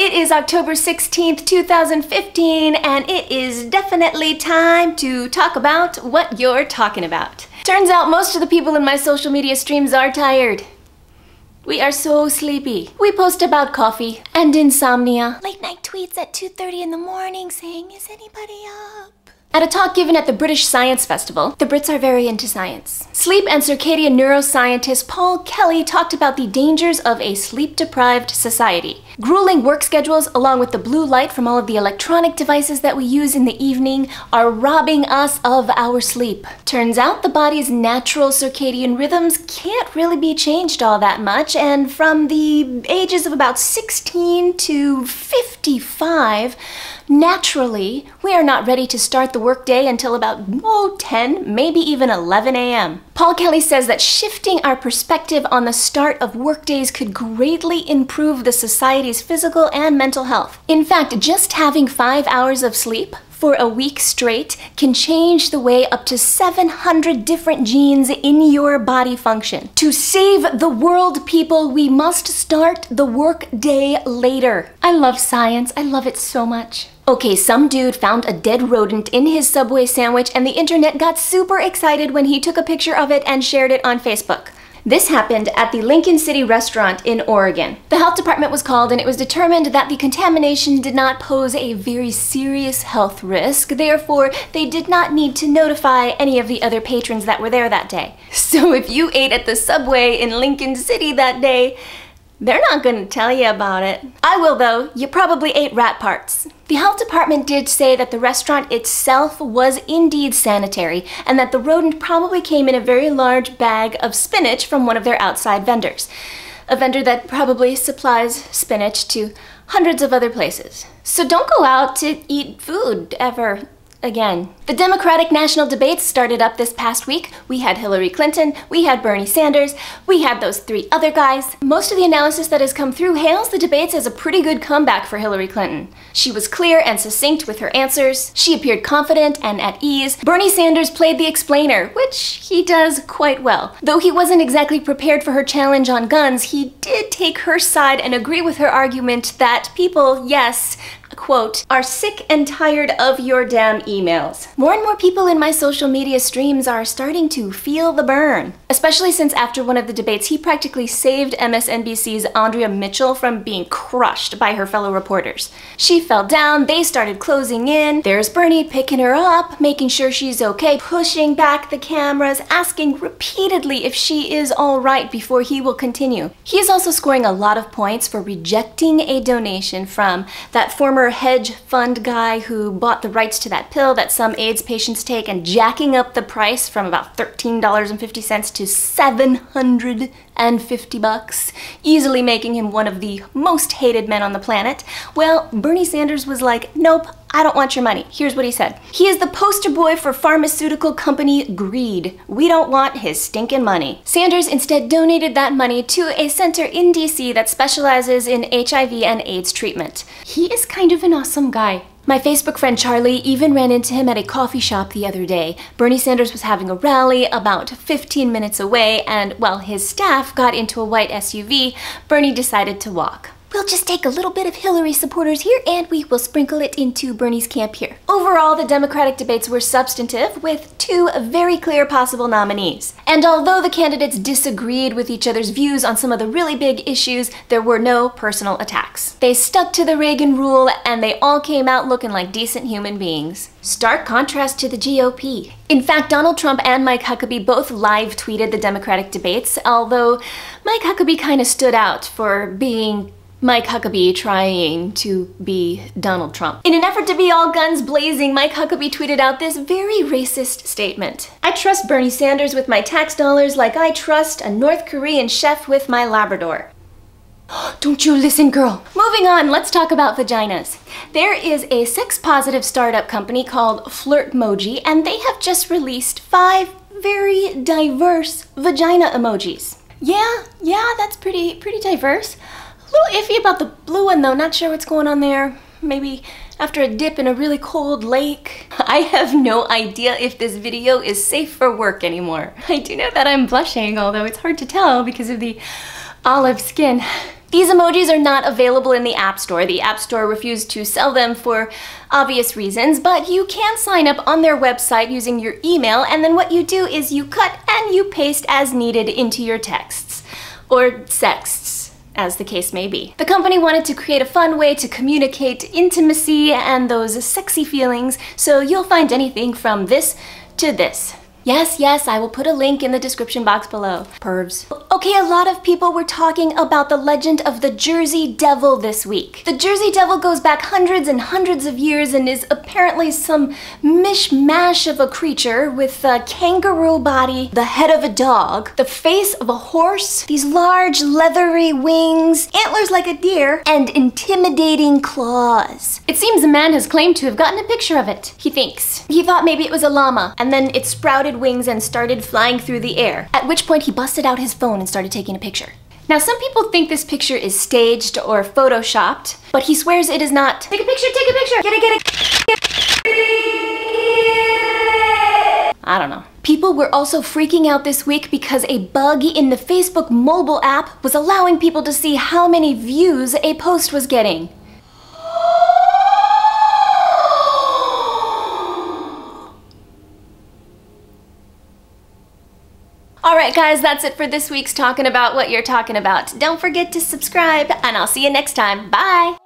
it is October 16th, 2015, and it is definitely time to talk about what you're talking about. Turns out most of the people in my social media streams are tired. We are so sleepy. We post about coffee and insomnia. Late night tweets at 2:30 in the morning saying, is anybody up? At a talk given at the British Science Festival, the Brits are very into science. Sleep and circadian neuroscientist Paul Kelly talked about the dangers of a sleep-deprived society. Grueling work schedules, along with the blue light from all of the electronic devices that we use in the evening, are robbing us of our sleep. Turns out the body's natural circadian rhythms can't really be changed all that much, and from the ages of about 16 to 55, naturally, we are not ready to start the workday until about 10, maybe even 11 a.m. Paul Kelly says that shifting our perspective on the start of workdays could greatly improve the society's physical and mental health. In fact, just having 5 hours of sleep for a week straight can change the way up to 700 different genes in your body function. To save the world, people, we must start the workday later. I love science. I love it so much. Okay, some dude found a dead rodent in his Subway sandwich and the internet got super excited when he took a picture of it and shared it on Facebook. This happened at the Lincoln City restaurant in Oregon. The health department was called and it was determined that the contamination did not pose a very serious health risk, therefore they did not need to notify any of the other patrons that were there that day. So if you ate at the Subway in Lincoln City that day, they're not gonna tell you about it. I will though, you probably ate rat parts. The health department did say that the restaurant itself was indeed sanitary and that the rodent probably came in a very large bag of spinach from one of their outside vendors. A vendor that probably supplies spinach to hundreds of other places. So don't go out to eat food ever again. The Democratic national debates started up this past week. We had Hillary Clinton, we had Bernie Sanders, we had those 3 other guys. Most of the analysis that has come through hails the debates as a pretty good comeback for Hillary Clinton. She was clear and succinct with her answers. She appeared confident and at ease. Bernie Sanders played the explainer, which he does quite well. Though he wasn't exactly prepared for her challenge on guns, he did take her side and agree with her argument that people, yes, quote, are sick and tired of your damn emails. More and more people in my social media streams are starting to feel the burn. Especially since after one of the debates, he practically saved MSNBC's Andrea Mitchell from being crushed by her fellow reporters. She fell down, they started closing in. There's Bernie picking her up, making sure she's okay, pushing back the cameras, asking repeatedly if she is all right before he will continue. He is also scoring a lot of points for rejecting a donation from that former hedge fund guy who bought the rights to that pill that some AIDS patients take and jacking up the price from about $13.50 to $750, easily making him one of the most hated men on the planet. Well, Bernie Sanders was like, nope, I don't want your money. Here's what he said. He is the poster boy for pharmaceutical company greed. We don't want his stinking money. Sanders instead donated that money to a center in DC that specializes in HIV and AIDS treatment. He is kind of an awesome guy. My Facebook friend Charlie even ran into him at a coffee shop the other day. Bernie Sanders was having a rally about 15 minutes away, and while his staff got into a white SUV, Bernie decided to walk. We'll just take a little bit of Hillary supporters here and we will sprinkle it into Bernie's camp here. Overall, the Democratic debates were substantive with 2 very clear possible nominees. And although the candidates disagreed with each other's views on some of the really big issues, there were no personal attacks. They stuck to the Reagan rule and they all came out looking like decent human beings. Stark contrast to the GOP. In fact, Donald Trump and Mike Huckabee both live tweeted the Democratic debates, although Mike Huckabee kind of stood out for being Mike Huckabee trying to be Donald Trump. In an effort to be all guns blazing, Mike Huckabee tweeted out this very racist statement. I trust Bernie Sanders with my tax dollars like I trust a North Korean chef with my Labrador. Don't you listen, girl. Moving on, let's talk about vaginas. There is a sex-positive startup company called Flirtmoji, and they have just released 5 very diverse vagina emojis. Yeah, that's pretty diverse. A little iffy about the blue one though, not sure what's going on there. Maybe after a dip in a really cold lake. I have no idea if this video is safe for work anymore. I do know that I'm blushing, although it's hard to tell because of the olive skin. These emojis are not available in the App Store. The App Store refused to sell them for obvious reasons, but you can sign up on their website using your email, and then what you do is you cut and you paste as needed into your texts. Or sexts, as the case may be. The company wanted to create a fun way to communicate intimacy and those sexy feelings, so you'll find anything from this to this. Yes, I will put a link in the description box below. Pervs. Okay, a lot of people were talking about the legend of the Jersey Devil this week. The Jersey Devil goes back hundreds and hundreds of years and is apparently some mishmash of a creature with a kangaroo body, the head of a dog, the face of a horse, these large leathery wings, antlers like a deer, and intimidating claws. It seems a man has claimed to have gotten a picture of it, he thinks. He thought maybe it was a llama, and then it sprouted wings and started flying through the air, at which point he busted out his phone and started taking a picture. Now, some people think this picture is staged or photoshopped, but he swears it is not. Take a picture, take a picture! Get it! I don't know. People were also freaking out this week because a bug in the Facebook mobile app was allowing people to see how many views a post was getting. Alright guys, that's it for this week's Talking About What You're Talking About. Don't forget to subscribe, and I'll see you next time. Bye!